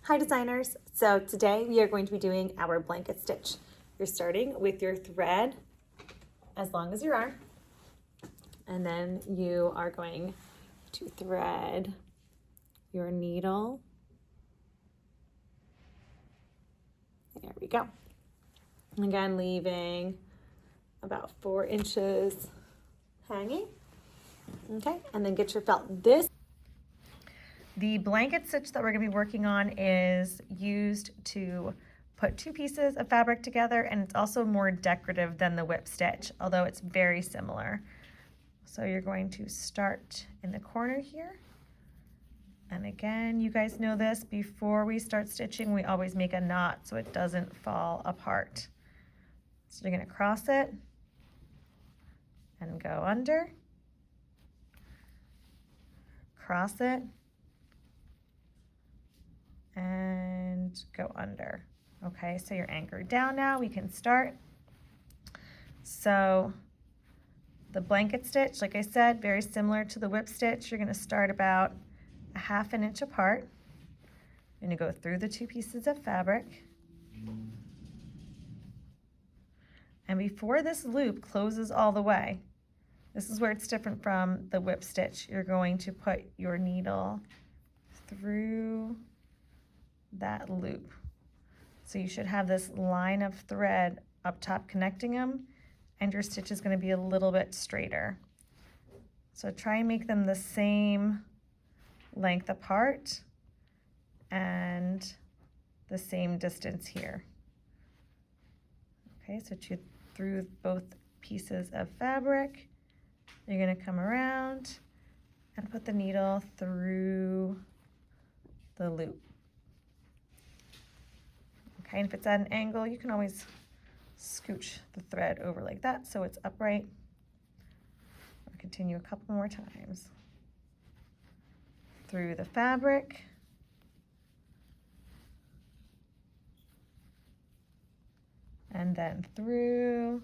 Hi designers! So today we are going to be doing our blanket stitch. You're starting with your thread as long as your arm, and then you are going to thread your needle. There we go. Again, leaving about 4 inches hanging. Okay, and then get your felt. The blanket stitch that we're going to be working on is used to put 2 pieces of fabric together, and it's also more decorative than the whip stitch, although it's very similar. So you're going to start in the corner here. And again, you guys know this, before we start stitching, we always make a knot so it doesn't fall apart. So you're going to cross it and go under, cross it, and go under. Okay, so you're anchored down now. We can start. So the blanket stitch, like I said, very similar to the whip stitch. You're going to start about a 1/2 inch apart. You're going to go through the 2 pieces of fabric. And before this loop closes all the way, this is where it's different from the whip stitch. You're going to put your needle through that loop. So you should have this line of thread up top connecting them, and your stitch is going to be a little bit straighter. So try and make them the same length apart and the same distance here. Okay, so through both pieces of fabric, you're going to come around and put the needle through the loop. Okay, and if it's at an angle, you can always scooch the thread over like that so it's upright. I'll continue a couple more times. Through the fabric. And then through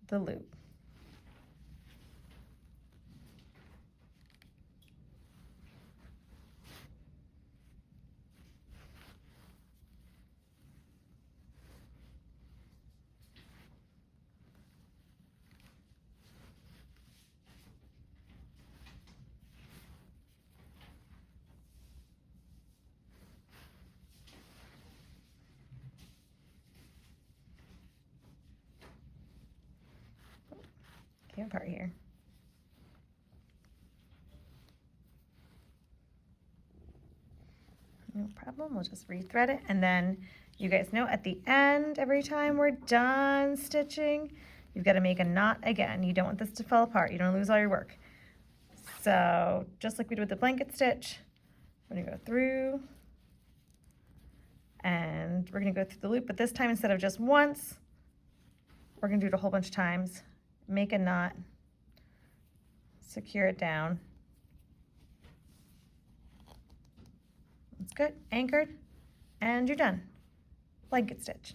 the loop. Part here. No problem, we'll just rethread it, and then you guys know at the end, every time we're done stitching, you've got to make a knot again. You don't want this to fall apart, you don't lose all your work. So just like we did with the blanket stitch, we're going to go through, and we're going to go through the loop, but this time instead of just once, we're going to do it a whole bunch of times. Make a knot, secure it down. That's good, anchored, and you're done. Blanket stitch.